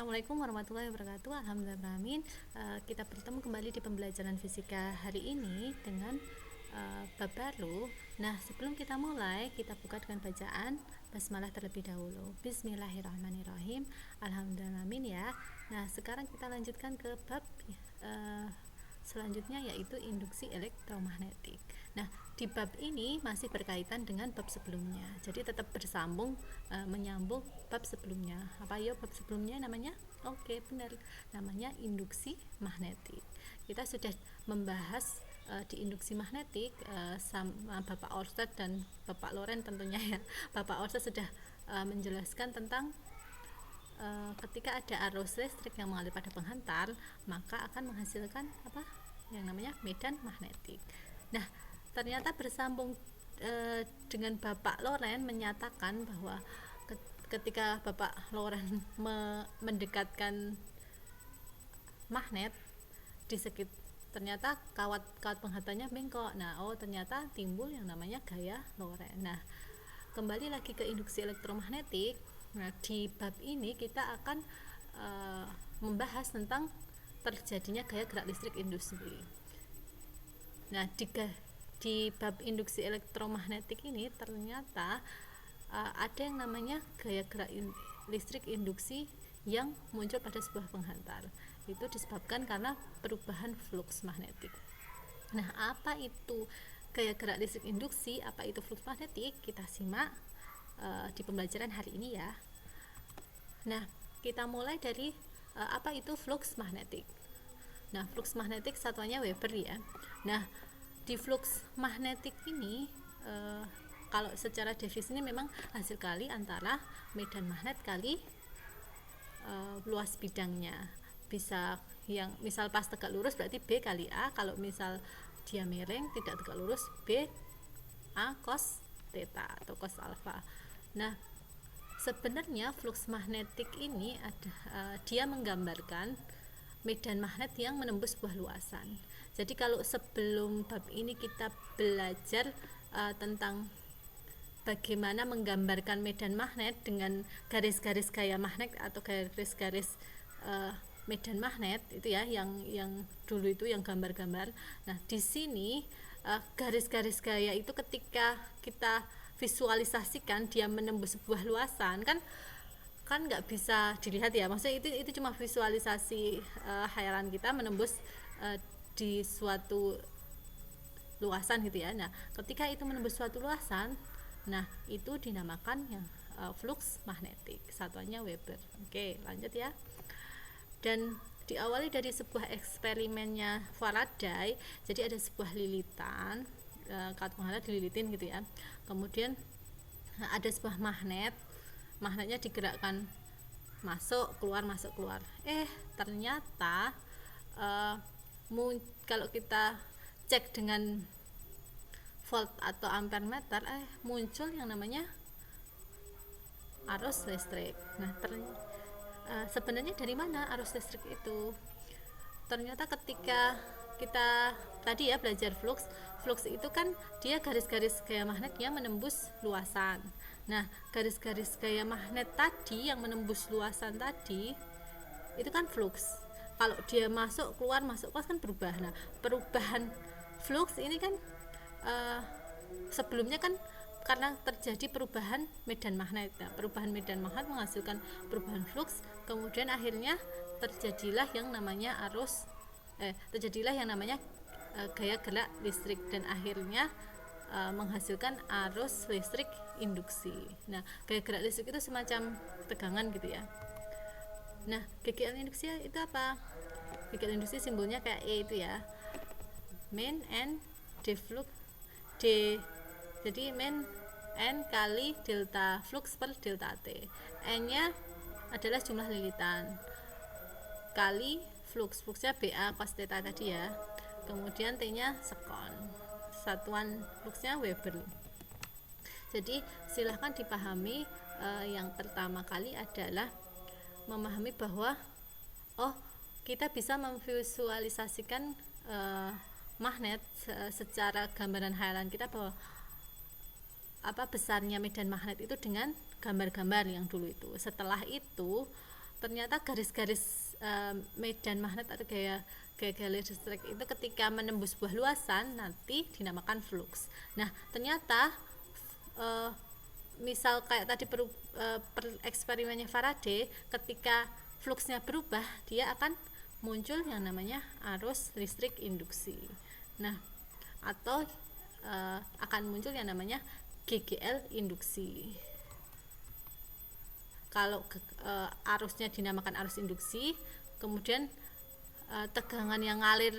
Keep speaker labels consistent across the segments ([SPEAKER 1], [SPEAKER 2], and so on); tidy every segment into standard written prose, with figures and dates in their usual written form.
[SPEAKER 1] Assalamualaikum warahmatullahi wabarakatuh. Alhamdulillahirrahmanirrahim. Kita bertemu kembali di pembelajaran fisika hari ini dengan bab baru. Nah, sebelum kita mulai, kita buka dengan bacaan basmalah terlebih dahulu. Bismillahirrahmanirrahim. Alhamdulillahirrahmanirrahim ya. Nah, sekarang kita lanjutkan ke bab selanjutnya, yaitu induksi elektromagnetik. Nah, di bab ini masih berkaitan dengan bab sebelumnya, jadi tetap bersambung, menyambung bab sebelumnya. Apa ya bab sebelumnya namanya? Oke, benar, namanya induksi magnetik. Kita sudah membahas di induksi magnetik sama Bapak Orsted dan Bapak Loren tentunya ya. Bapak Orsted sudah menjelaskan tentang ketika ada arus listrik yang mengalir pada penghantar, maka akan menghasilkan apa yang namanya medan magnetik. Nah, ternyata bersambung dengan Bapak Loren menyatakan bahwa ketika Bapak Loren mendekatkan magnet di sekitar, ternyata kawat penghantarnya bengkok. Nah, ternyata timbul yang namanya gaya Loren. Nah, kembali lagi ke induksi elektromagnetik. Nah, di bab ini kita akan membahas tentang terjadinya gaya gerak listrik industri. Nah, di bab induksi elektromagnetik ini ternyata ada yang namanya gaya gerak listrik induksi yang muncul pada sebuah penghantar. Itu disebabkan karena perubahan flux magnetik. Nah, apa itu gaya gerak listrik induksi, apa itu flux magnetik? Kita simak di pembelajaran hari ini ya. Nah, kita mulai dari apa itu flux magnetik. Nah, flux magnetik satuannya Weber ya. Nah, di flux magnetik ini kalau secara definisi ini memang hasil kali antara medan magnet kali luas bidangnya. Bisa yang misal pas tegak lurus berarti B kali A, kalau misal dia miring tidak tegak lurus B A cos theta atau cos alpha. Nah, sebenarnya flux magnetik ini dia menggambarkan medan magnet yang menembus sebuah luasan. Jadi kalau sebelum bab ini kita belajar tentang bagaimana menggambarkan medan magnet dengan garis-garis gaya magnet atau garis-garis medan magnet itu ya, yang dulu itu yang gambar-gambar. Nah, di sini garis-garis gaya itu ketika kita visualisasikan dia menembus sebuah luasan, kan nggak bisa dilihat ya, maksudnya itu cuma visualisasi khayalan kita menembus di suatu luasan gitu ya. Nah, ketika itu menembus suatu luasan, nah itu dinamakan yang flux magnetik, satuannya Weber. Oke, lanjut ya. Dan diawali dari sebuah eksperimennya Faraday. Jadi ada sebuah lilitan, kawat penghantar dililitin gitu ya, kemudian ada sebuah magnetnya digerakkan masuk keluar ternyata kalau kita cek dengan volt atau ampere meter muncul yang namanya arus listrik. Nah, sebenarnya dari mana arus listrik itu? Ternyata ketika kita tadi ya belajar flux itu kan dia garis-garis gaya magnet yang menembus luasan. Nah, garis-garis gaya magnet tadi yang menembus luasan tadi itu kan flux. Kalau dia masuk keluar kan berubah. Nah, perubahan flux ini kan sebelumnya kan karena terjadi perubahan medan magnet. Nah, perubahan medan magnet menghasilkan perubahan flux, kemudian akhirnya terjadilah yang namanya gaya gerak listrik, dan akhirnya menghasilkan arus listrik induksi. Nah, gaya gerak listrik itu semacam tegangan gitu ya. Nah, GGL induksi itu apa? GGL induksi simbolnya kayak E itu ya, main N deflux D. Jadi main N kali delta flux per delta T. N nya adalah jumlah lilitan kali fluxnya BA cos theta tadi ya, kemudian T nya sekon, satuan fluxnya Weber. Jadi silahkan dipahami, yang pertama kali adalah memahami bahwa kita bisa memvisualisasikan magnet secara gambaran khayalan kita, bahwa besarnya medan magnet itu dengan gambar-gambar yang dulu itu. Setelah itu ternyata garis-garis medan magnet atau gaya listrik itu ketika menembus sebuah luasan nanti dinamakan flux. Nah, ternyata misal kayak tadi eksperimennya Faraday, ketika fluxnya berubah dia akan muncul yang namanya arus listrik induksi. Nah, atau akan muncul yang namanya GGL induksi. Kalau arusnya dinamakan arus induksi, kemudian tegangan yang ngalir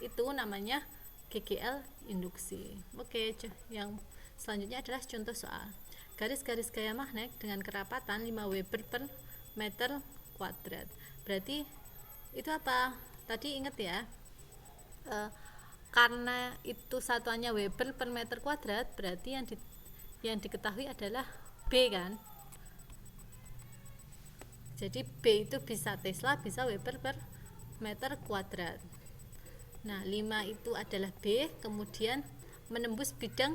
[SPEAKER 1] itu namanya GGL induksi. Oke, yang selanjutnya adalah contoh soal. Garis-garis gaya magnet dengan kerapatan 5 Weber per meter kuadrat. Berarti itu apa? Tadi ingat ya, karena itu satuannya Weber per meter kuadrat, berarti yang diketahui adalah B kan. Jadi B itu bisa Tesla, bisa Weber per meter kuadrat. Nah, 5 itu adalah B, kemudian menembus bidang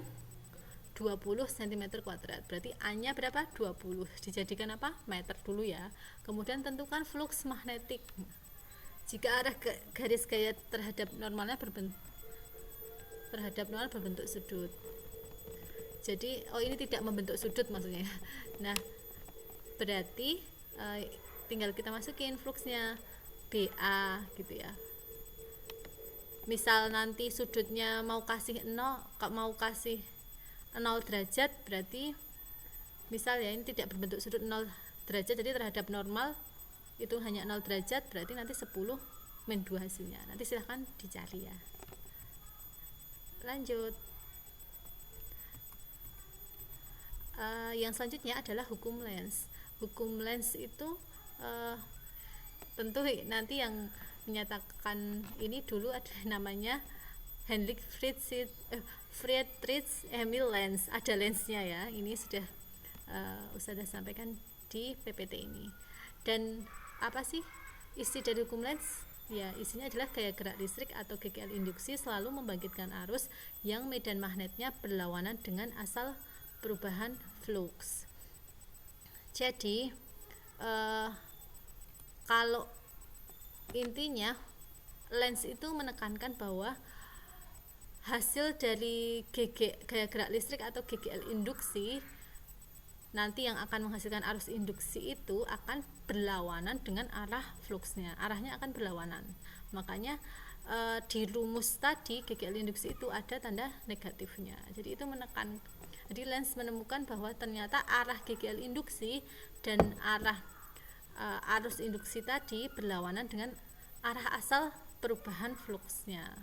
[SPEAKER 1] 20 cm kuadrat. Berarti A-nya berapa? 20. Dijadikan apa? Meter dulu ya. Kemudian tentukan flux magnetik. Jika arah garis gaya terhadap normal berbentuk sudut. Jadi ini tidak membentuk sudut maksudnya. Nah, berarti tinggal kita masukin fluxnya BA gitu ya. Misal nanti sudutnya mau kasih 0 derajat, berarti misal ya ini tidak berbentuk sudut 0 derajat, jadi terhadap normal itu hanya 0 derajat, berarti nanti 10-2 hasilnya. Nanti silahkan dicari ya. Lanjut. Yang selanjutnya adalah hukum Lenz. Hukum Lenz itu tentu nanti yang menyatakan ini dulu ada namanya Heinrich Friedrich Emil Lenz. Ada Lenz-nya ya. Ini sudah Ustazah sampaikan di PPT ini. Dan apa sih isi dari hukum Lenz? Ya, isinya adalah gaya gerak listrik atau GGL induksi selalu membangkitkan arus yang medan magnetnya berlawanan dengan asal perubahan flux. Jadi kalau intinya Lenz itu menekankan bahwa hasil dari gaya gerak listrik atau GGL induksi nanti yang akan menghasilkan arus induksi itu akan berlawanan dengan arah fluxnya. Arahnya akan berlawanan. Makanya di rumus tadi GGL induksi itu ada tanda negatifnya. Jadi itu menekan. Jadi Lenz menemukan bahwa ternyata arah GGL induksi dan arah arus induksi tadi berlawanan dengan arah asal perubahan fluxnya.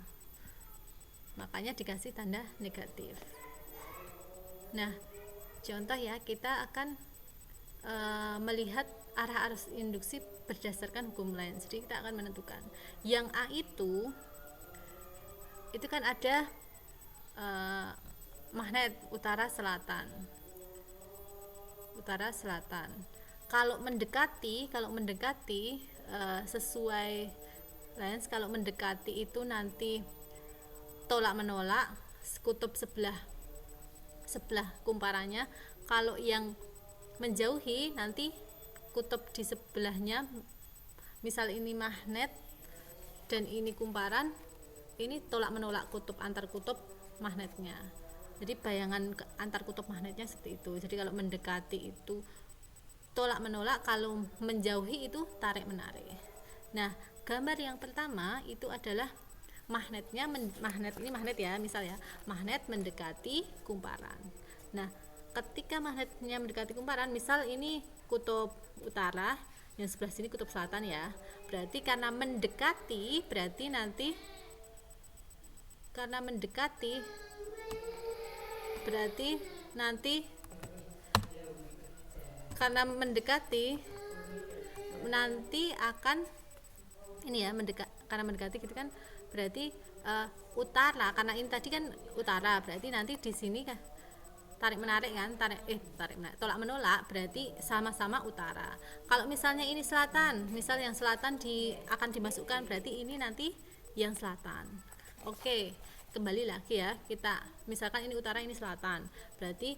[SPEAKER 1] Makanya dikasih tanda negatif. Nah, contoh ya, kita akan melihat arah arus induksi berdasarkan hukum Lenz. Jadi kita akan menentukan yang A itu kan ada magnet utara selatan. Kalau mendekati sesuai Lenz, kalau mendekati itu nanti tolak menolak kutub sebelah kumparannya. Kalau yang menjauhi nanti kutub di sebelahnya, misal ini magnet dan ini kumparan, ini tolak menolak kutub antar kutub magnetnya. Jadi bayangan antar kutub magnetnya seperti itu. Jadi kalau mendekati itu tolak menolak, kalau menjauhi itu tarik menarik. Nah, gambar yang pertama itu adalah magnet ya, misal ya, magnet mendekati kumparan. Nah, ketika magnetnya mendekati kumparan, misal ini kutub utara, yang sebelah sini kutub selatan ya, berarti karena mendekati nanti akan ini ya, karena mendekati gitu kan, berarti utara, karena ini tadi kan utara, berarti nanti di sini kan tarik menarik kan, tolak menolak, berarti sama-sama utara. Kalau misalnya ini selatan, misal yang selatan akan dimasukkan, berarti ini nanti yang selatan. Oke, kembali lagi ya, kita misalkan ini utara, ini selatan, berarti